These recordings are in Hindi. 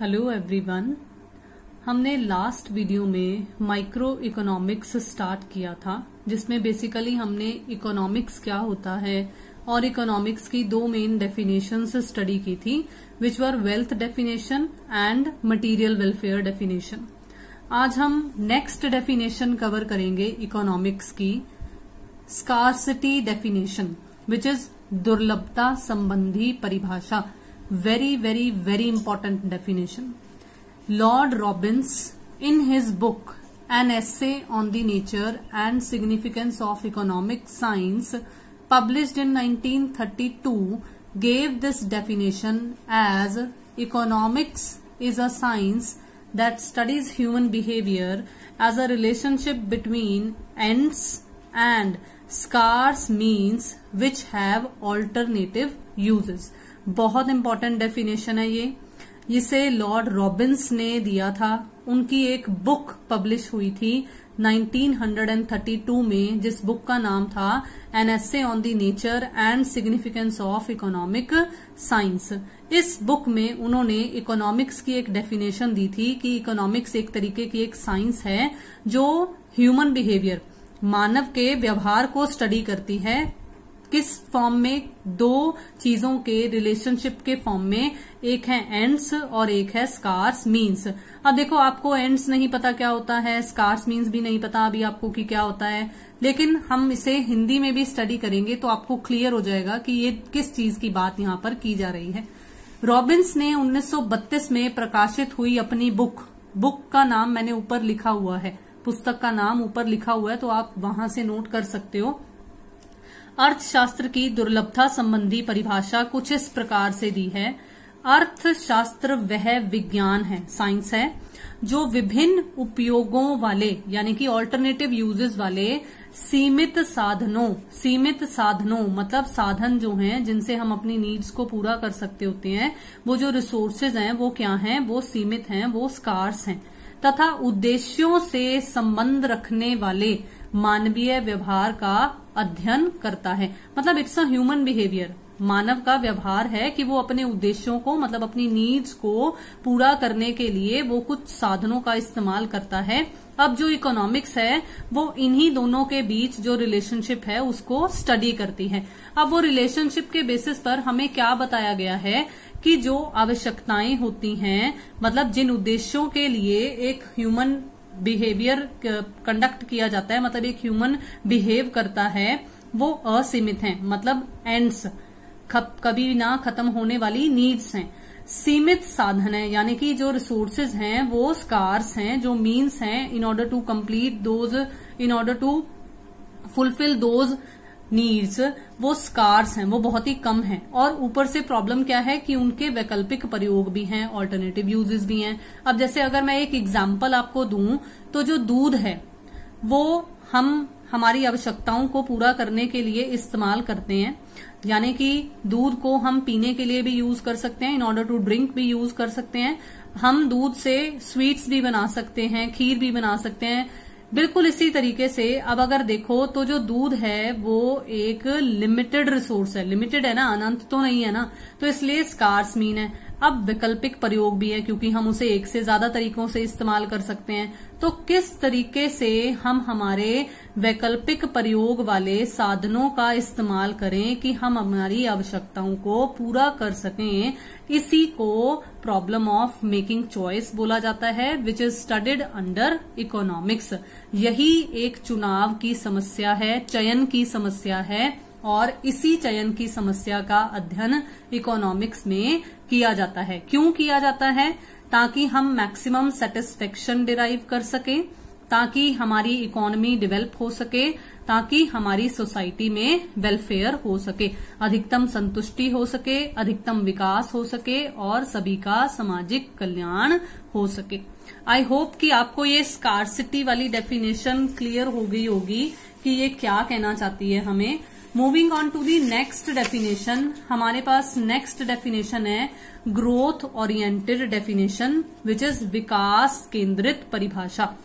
Hello everyone. हमने लास्ट वीडियो में माइक्रो इकोनॉमिक्स स्टार्ट किया था, जिसमें बेसिकली हमने इकोनॉमिक्स क्या होता है और इकोनॉमिक्स की दो मेन डेफिनेशंस स्टडी की थी, which were wealth definition and material welfare definition. आज हम नेक्स्ट डेफिनेशन कवर करेंगे इकोनॉमिक्स की, स्कार्सिटी डेफिनेशन, विच इज दुर्लभता संबंधी परिभाषा। Very, very, very important definition. Lord Robbins, in his book An Essay on the Nature and Significance of Economic Science, published in 1932, gave this definition as economics is a science that studies human behavior as a relationship between ends and scarce means which have alternative uses. बहुत इंपॉर्टेंट डेफिनेशन है ये। इसे लॉर्ड रॉबिन्स ने दिया था। उनकी एक बुक पब्लिश हुई थी 1932 में, जिस बुक का नाम था an essay on the nature and significance of economic science. इस बुक में उन्होंने इकोनॉमिक्स की एक डेफिनेशन दी थी कि इकोनॉमिक्स एक तरीके की एक साइंस है जो ह्यूमन बिहेवियर, मानव के व्यवहार को स्टडी करती है। किस फॉर्म में? दो चीजों के रिलेशनशिप के फॉर्म में, एक है एंड्स और एक है स्कार्स मीन्स। अब देखो, आपको एंड्स नहीं पता क्या होता है, स्कार्स मीन्स भी नहीं पता अभी आपको कि क्या होता है, लेकिन हम इसे हिंदी में भी स्टडी करेंगे तो आपको क्लियर हो जाएगा कि ये किस चीज की बात यहाँ पर की जा रही है। रॉबिन्स ने 1932 में प्रकाशित हुई अपनी बुक का नाम मैंने ऊपर लिखा हुआ है, पुस्तक का नाम ऊपर लिखा हुआ है, तो आप वहां से नोट कर सकते हो। अर्थशास्त्र की दुर्लभता संबंधी परिभाषा कुछ इस प्रकार से दी है। अर्थशास्त्र वह विज्ञान है, साइंस है, जो विभिन्न उपयोगों वाले यानी कि ऑल्टरनेटिव यूजेस वाले सीमित साधनों मतलब साधन जो हैं जिनसे हम अपनी नीड्स को पूरा कर सकते होते हैं, वो जो रिसोर्सेज हैं वो क्या हैं? वो सीमित हैं, वो स्कार्स हैं, तथा उद्देश्यों से संबंध रखने वाले मानवीय व्यवहार का अध्ययन करता है। मतलब इट्स अ ह्यूमन बिहेवियर, मानव का व्यवहार है कि वो अपने उद्देश्यों को, मतलब अपनी नीड्स को पूरा करने के लिए वो कुछ साधनों का इस्तेमाल करता है। अब जो इकोनॉमिक्स है वो इन्हीं दोनों के बीच जो रिलेशनशिप है उसको स्टडी करती है। अब वो रिलेशनशिप के बेसिस पर हमें क्या बताया गया है कि जो आवश्यकताएं होती हैं, मतलब जिन उद्देश्यों के लिए एक ह्यूमन बिहेवियर कंडक्ट किया जाता है, मतलब एक ह्यूमन बिहेव करता है, वो असीमित हैं, मतलब एंड्स, कभी ना खत्म होने वाली नीड्स हैं। सीमित साधन है यानी कि जो रिसोर्सेज हैं वो स्कार्स हैं, जो मीन्स हैं in order to fulfil those needs, वो स्कार्स हैं, वो बहुत ही कम हैं। और ऊपर से प्रॉब्लम क्या है कि उनके वैकल्पिक प्रयोग भी हैं, ऑल्टरनेटिव यूजेस भी हैं। अब जैसे अगर मैं एक एग्जांपल आपको दूं तो जो दूध है वो हम हमारी आवश्यकताओं को पूरा करने के लिए इस्तेमाल करते हैं, यानी कि दूध को हम पीने के लिए भी यूज कर सकते हैं, इन ऑर्डर टू ड्रिंक भी यूज कर सकते हैं। हम दूध से स्वीट्स भी बना सकते हैं, खीर भी बना सकते हैं। बिल्कुल इसी तरीके से अब अगर देखो तो जो दूध है वो एक लिमिटेड रिसोर्स है, लिमिटेड है ना, अनंत तो नहीं है ना, तो इसलिए स्कार्स मीन है। अब वैकल्पिक प्रयोग भी है क्योंकि हम उसे एक से ज्यादा तरीकों से इस्तेमाल कर सकते हैं। तो किस तरीके से हम हमारे वैकल्पिक प्रयोग वाले साधनों का इस्तेमाल करें कि हम हमारी आवश्यकताओं को पूरा कर सकें, इसी को प्रॉब्लम ऑफ मेकिंग चॉइस बोला जाता है, which is studied under economics. यही एक चुनाव की समस्या है, चयन की समस्या है, और इसी चयन की समस्या का अध्ययन इकोनॉमिक्स में किया जाता है। क्यों किया जाता है? ताकि हम मैक्सिमम सेटिस्फेक्शन डिराइव कर सके, ताकि हमारी इकोनॉमी डेवलप हो सके, ताकि हमारी सोसाइटी में वेलफेयर हो सके, अधिकतम संतुष्टि हो सके, अधिकतम विकास हो सके और सभी का सामाजिक कल्याण हो सके। आई होप कि आपको ये स्कार्सिटी वाली डेफिनेशन क्लियर हो गई होगी कि ये क्या कहना चाहती है हमें। Moving on to the next definition, हमारे पास नेक्स्ट डेफिनेशन है growth oriented definition, which is विकास केंद्रित परिभाषा।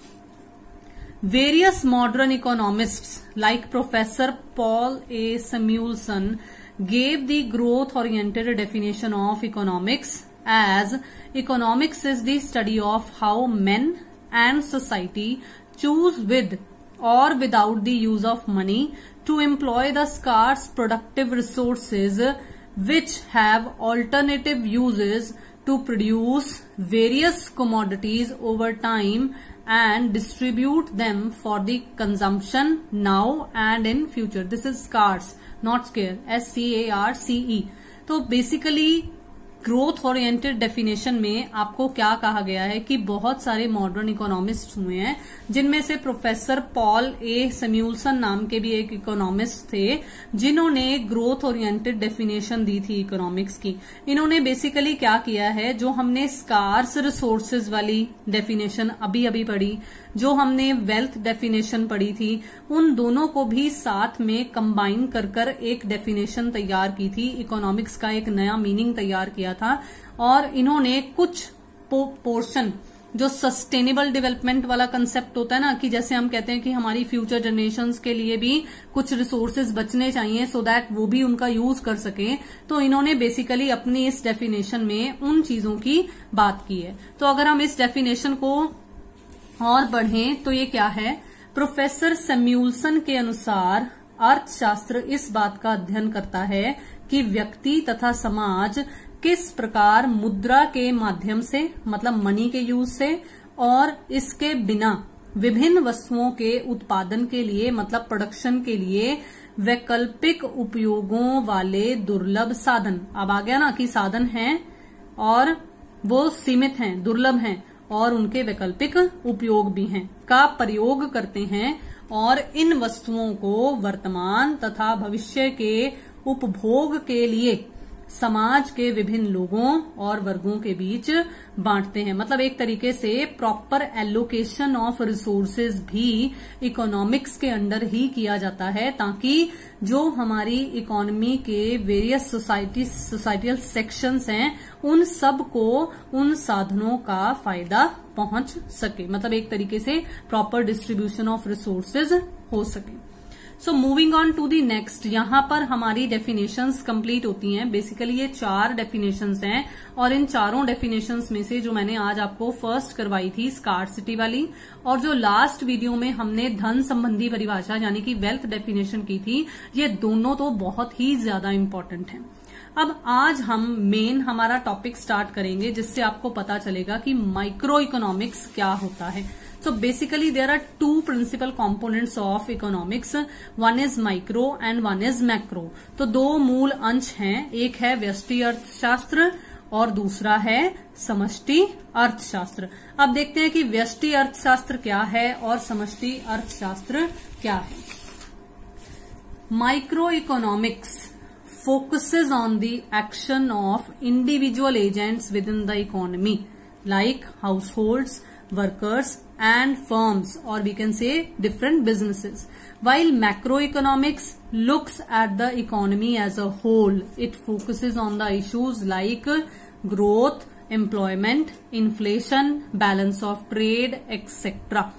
Various modern economists like professor Paul A Samuelson gave the growth oriented definition of economics as economics is the study of how men and society choose with or without the use of money to employ the scarce productive resources which have alternative uses to produce various commodities over time and distribute them for the consumption now and in future. This is scarce, not scarce, SCARCE. तो बेसिकली ग्रोथ ओरिएंटेड डेफिनेशन में आपको क्या कहा गया है कि बहुत सारे मॉडर्न इकोनॉमिस्ट हुए हैं, जिनमें से प्रोफेसर पॉल ए सैमुअल्सन नाम के भी एक इकोनॉमिस्ट थे, जिन्होंने ग्रोथ ओरिएंटेड डेफिनेशन दी थी इकोनॉमिक्स की. इन्होंने बेसिकली क्या किया है, जो हमने स्कार्स रिसोर्सेज वाली डेफिनेशन अभी अभी पढ़ी, जो हमने वेल्थ डेफिनेशन पढ़ी थी, उन दोनों को भी साथ में कंबाइन कर कर एक डेफिनेशन तैयार की थी. इकोनॉमिक्स का एक नया मीनिंग तैयार किया था. और इन्होंने कुछ पोर्शन जो सस्टेनेबल डेवलपमेंट वाला कंसेप्ट होता है ना, कि जैसे हम कहते हैं कि हमारी फ्यूचर जनरेशंस के लिए भी कुछ रिसोर्सेज बचने चाहिए सो दैट वो भी उनका यूज कर सके, तो इन्होंने बेसिकली अपनी इस डेफिनेशन में उन चीजों की बात की है. तो अगर हम इस डेफिनेशन को और बढ़ें तो ये क्या है, प्रोफेसर सैमुअल्सन के अनुसार अर्थशास्त्र इस बात का अध्ययन करता है कि व्यक्ति तथा समाज किस प्रकार मुद्रा के माध्यम से, मतलब मनी के यूज से, और इसके बिना विभिन्न वस्तुओं के उत्पादन के लिए, मतलब प्रोडक्शन के लिए वैकल्पिक उपयोगों वाले दुर्लभ साधन, अब आ गया ना कि साधन हैं और वो सीमित हैं, दुर्लभ हैं और उनके वैकल्पिक उपयोग भी हैं, का प्रयोग करते हैं और इन वस्तुओं को वर्तमान तथा भविष्य के उपभोग के लिए समाज के विभिन्न लोगों और वर्गों के बीच बांटते हैं. मतलब एक तरीके से प्रॉपर एलोकेशन ऑफ रिसोर्सेज भी इकोनॉमिक्स के अंडर ही किया जाता है, ताकि जो हमारी इकोनॉमी के वेरियस सोसाइटियल सेक्शंस हैं, उन सब को उन साधनों का फायदा पहुंच सके. मतलब एक तरीके से प्रॉपर डिस्ट्रीब्यूशन ऑफ रिसोर्सेज हो सके. So moving on to the next, यहां पर हमारी डेफिनेशंस कंप्लीट होती हैं. बेसिकली ये 4 डेफिनेशंस हैं और इन चारों डेफिनेशंस में से जो मैंने आज आपको फर्स्ट करवाई थी स्कार्सिटी वाली, और जो लास्ट वीडियो में हमने धन संबंधी परिभाषा यानी कि वेल्थ डेफिनेशन की थी, ये दोनों तो बहुत ही ज्यादा इंपॉर्टेंट हैं. अब आज हम मेन हमारा टॉपिक स्टार्ट करेंगे, जिससे आपको पता चलेगा कि माइक्रो इकोनॉमिक्स क्या होता है. So basically there are 2 principal components of economics. One is micro and one is macro. तो 2 मूल अंश हैं, एक है व्यष्टि अर्थशास्त्र और दूसरा है समष्टि अर्थशास्त्र. अब देखते हैं कि व्यष्टि अर्थशास्त्र क्या है और समष्टि अर्थशास्त्र क्या है. Micro economics focuses on the action of individual agents within the economy like households, workers and firms, or we can say different businesses. While macroeconomics looks at the economy as a whole, it focuses on the issues like growth, employment, inflation, balance of trade, etc.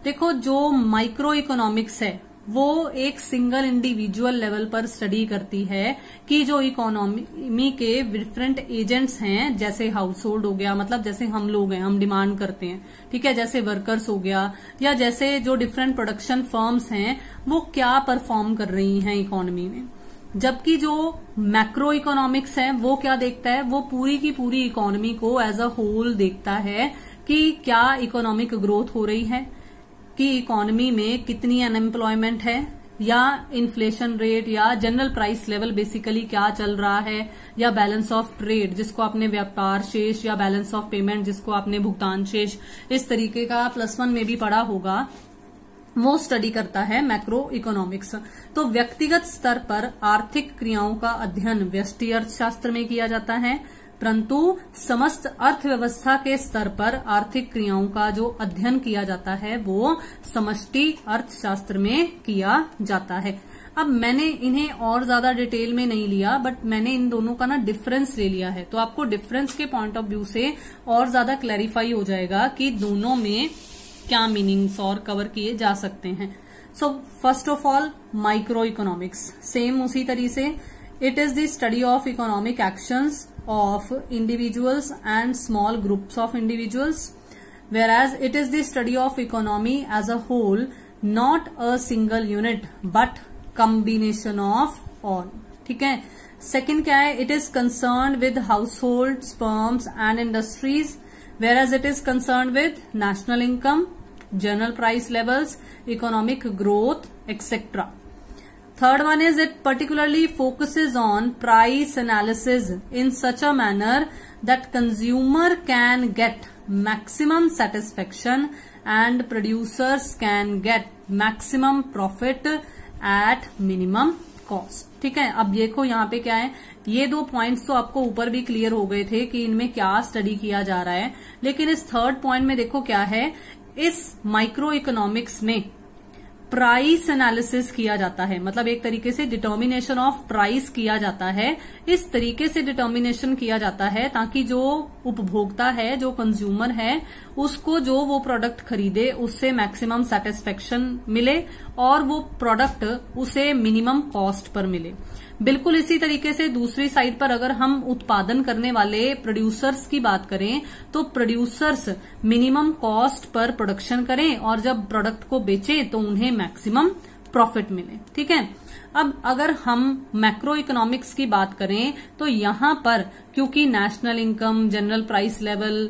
देखो जो माइक्रो इकोनॉमिक्स है वो एक सिंगल इंडिविजुअल लेवल पर स्टडी करती है कि जो इकोनॉमी के डिफरेंट एजेंट्स हैं, जैसे हाउस होल्ड हो गया, मतलब जैसे हम लोग हैं, हम डिमांड करते हैं, ठीक है, जैसे वर्कर्स हो गया, या जैसे जो डिफरेंट प्रोडक्शन फर्म्स हैं, वो क्या परफॉर्म कर रही हैं इकोनॉमी में. जबकि जो मैक्रो इकोनॉमिक्स है वो क्या देखता है, वो पूरी की पूरी इकोनॉमी को एज अ होल देखता है कि क्या इकोनॉमिक ग्रोथ हो रही है, कि इकोनॉमी में कितनी अनएम्प्लॉयमेंट है, या इन्फ्लेशन रेट, या जनरल प्राइस लेवल बेसिकली क्या चल रहा है, या बैलेंस ऑफ ट्रेड जिसको आपने व्यापार शेष, या बैलेंस ऑफ पेमेंट जिसको आपने भुगतान शेष, इस तरीके का +1 में भी पढ़ा होगा, वो स्टडी करता है मैक्रो इकोनॉमिक्स. तो व्यक्तिगत स्तर पर आर्थिक क्रियाओं का अध्ययन व्यष्टि अर्थशास्त्र में किया जाता है, परंतु समस्त अर्थव्यवस्था के स्तर पर आर्थिक क्रियाओं का जो अध्ययन किया जाता है वो समष्टि अर्थशास्त्र में किया जाता है. अब मैंने इन्हें और ज्यादा डिटेल में नहीं लिया, बट मैंने इन दोनों का ना डिफरेंस ले लिया है, तो आपको डिफरेंस के पॉइंट ऑफ व्यू से और ज्यादा क्लैरिफाई हो जाएगा कि दोनों में क्या मीनिंग्स और कवर किए जा सकते हैं. So first of all micro economics, same उसी तरीके से, it is the study of economic actions of individuals and small groups of individuals, whereas it is the study of economy as a whole, not a single unit but combination of all. ठीक है. सेकेंड क्या है? It is concern with household, firms and industries, whereas it is concerned with national income, general price levels, economic growth, etc. Third one is it particularly focuses on price analysis in such a manner that consumer can get maximum satisfaction and producers can get maximum profit at minimum cost. ठीक है. अब देखो यहाँ पे क्या है, ये दो पॉइंट्स तो आपको ऊपर भी क्लियर हो गए थे कि इनमें क्या स्टडी किया जा रहा है, लेकिन इस थर्ड पॉइंट में देखो क्या है, इस माइक्रो इकोनॉमिक्स में प्राइस एनालिसिस किया जाता है. मतलब एक तरीके से डिटर्मिनेशन ऑफ प्राइस किया जाता है. इस तरीके से डिटर्मिनेशन किया जाता है ताकि जो उपभोक्ता है, जो कंज्यूमर है, उसको जो वो प्रोडक्ट खरीदे उससे मैक्सिमम सेटिस्फेक्शन मिले और वो प्रोडक्ट उसे मिनिमम कॉस्ट पर मिले. बिल्कुल इसी तरीके से दूसरी साइड पर अगर हम उत्पादन करने वाले प्रोड्यूसर्स की बात करें तो producers minimum cost per production करें और जब प्रोडक्ट को बेचें तो उन्हें मैक्सिमम प्रॉफिट मिले. ठीक है. अब अगर हम मैक्रो इकोनॉमिक्स की बात करें तो यहां पर क्योंकि national income, general price level,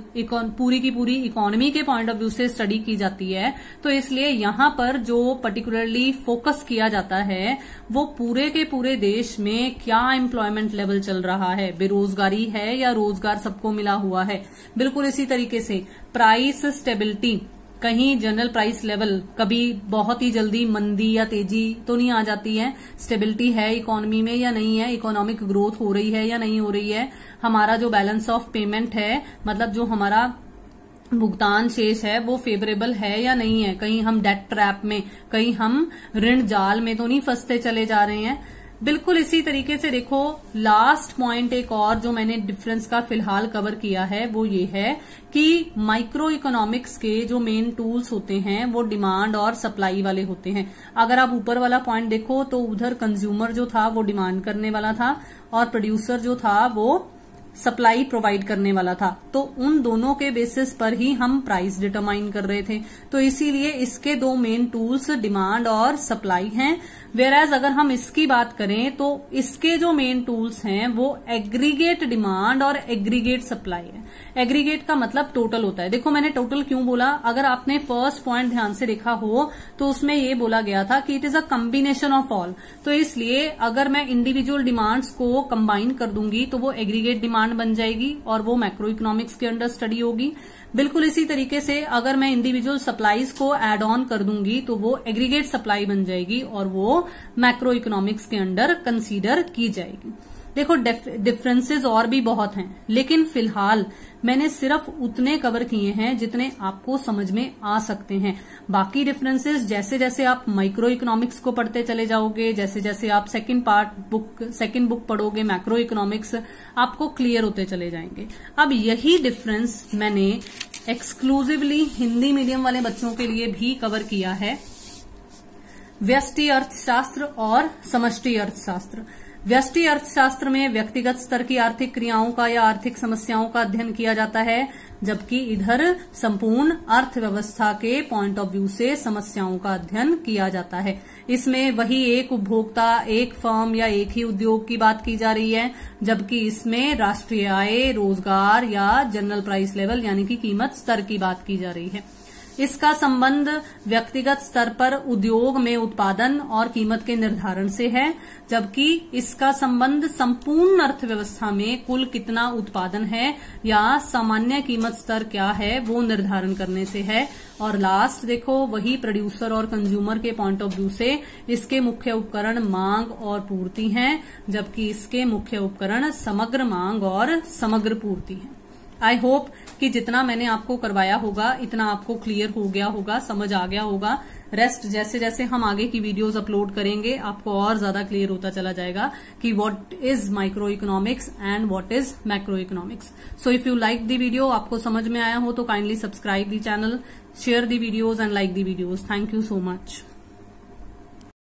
पूरी की पूरी इकोनॉमी के पॉइंट ऑफ व्यू से स्टडी की जाती है, तो इसलिए यहां पर जो पर्टिकुलरली फोकस किया जाता है वो पूरे के पूरे देश में क्या एम्प्लॉयमेंट लेवल चल रहा है, बेरोजगारी है या रोजगार सबको मिला हुआ है. बिल्कुल इसी तरीके से प्राइस स्टेबिलिटी, कहीं जनरल प्राइस लेवल कभी बहुत ही जल्दी मंदी या तेजी तो नहीं आ जाती है, स्टेबिलिटी है इकोनॉमी में या नहीं है, इकोनॉमिक ग्रोथ हो रही है या नहीं हो रही है, हमारा जो बैलेंस ऑफ पेमेंट है, मतलब जो हमारा भुगतान शेष है वो फेवरेबल है या नहीं है, कहीं हम डेट ट्रैप में, कहीं हम ऋण जाल में तो नहीं फंसते चले जा रहे हैं. बिल्कुल इसी तरीके से देखो लास्ट पॉइंट एक और जो मैंने डिफरेंस का फिलहाल कवर किया है वो ये है कि माइक्रो इकोनॉमिक्स के जो मेन टूल्स होते हैं वो डिमांड और सप्लाई वाले होते हैं. अगर आप ऊपर वाला पॉइंट देखो तो उधर कंज्यूमर जो था वो डिमांड करने वाला था और प्रोड्यूसर जो था वो सप्लाई प्रोवाइड करने वाला था. तो उन दोनों के बेसिस पर ही हम प्राइस डिटरमाइन कर रहे थे. तो इसीलिए इसके दो मेन टूल्स डिमांड और सप्लाई हैं. वेयरएज अगर हम इसकी बात करें तो इसके जो मेन टूल्स हैं वो एग्रीगेट डिमांड और एग्रीगेट सप्लाई है. एग्रीगेट का मतलब टोटल होता है. देखो मैंने टोटल क्यों बोला, अगर आपने फर्स्ट पॉइंट ध्यान से देखा हो तो उसमें ये बोला गया था कि it is a combination of all. तो इसलिए अगर मैं इंडिविजुअल डिमांड्स को कंबाइन कर दूंगी तो वो एग्रीगेट डिमांड बन जाएगी और वो मैक्रो इकोनॉमिक्स के अंडर स्टडी होगी. बिल्कुल इसी तरीके से अगर मैं इंडिविजुअल सप्लाईज को एड ऑन कर दूंगी तो वो एग्रीगेट सप्लाई बन जाएगी और वो मैक्रो इकोनॉमिक्स के अंडर कंसीडर की जाएगी. देखो डिफरेंसेस और भी बहुत हैं, लेकिन फिलहाल मैंने सिर्फ उतने कवर किए हैं जितने आपको समझ में आ सकते हैं. बाकी डिफरेंसेस जैसे जैसे आप माइक्रो इकोनॉमिक्स को पढ़ते चले जाओगे, जैसे जैसे आप सेकंड बुक पढ़ोगे मैक्रो इकोनॉमिक्स, आपको क्लियर होते चले जाएंगे. अब यही डिफरेंस मैंने एक्सक्लूसिवली हिंदी मीडियम वाले बच्चों के लिए भी कवर किया है. व्यष्टि अर्थशास्त्र और समष्टि अर्थशास्त्र. व्यष्टि अर्थशास्त्र में व्यक्तिगत स्तर की आर्थिक क्रियाओं का या आर्थिक समस्याओं का अध्ययन किया जाता है, जबकि इधर संपूर्ण अर्थव्यवस्था के पॉइंट ऑफ व्यू से समस्याओं का अध्ययन किया जाता है. इसमें वही एक उपभोक्ता, एक फर्म या एक ही उद्योग की बात की जा रही है, जबकि इसमें राष्ट्रीय आय, रोजगार या जनरल प्राइस लेवल यानी कि कीमत स्तर की बात की जा रही है. इसका संबंध व्यक्तिगत स्तर पर उद्योग में उत्पादन और कीमत के निर्धारण से है, जबकि इसका संबंध संपूर्ण अर्थव्यवस्था में कुल कितना उत्पादन है या सामान्य कीमत स्तर क्या है वो निर्धारण करने से है. और लास्ट देखो वही प्रोड्यूसर और कंज्यूमर के पॉइंट ऑफ व्यू से इसके मुख्य उपकरण मांग और पूर्ति हैं, जबकि इसके मुख्य उपकरण समग्र मांग और समग्र पूर्ति हैं. आई होप कि जितना मैंने आपको करवाया होगा इतना आपको क्लियर हो गया होगा, समझ आ गया होगा. रेस्ट जैसे जैसे हम आगे की वीडियोस अपलोड करेंगे आपको और ज्यादा क्लियर होता चला जाएगा कि what is micro economics and what is macro economics. So if you like the video, आपको समझ में आया हो तो kindly subscribe the channel, share the videos and like the videos. Thank you so much.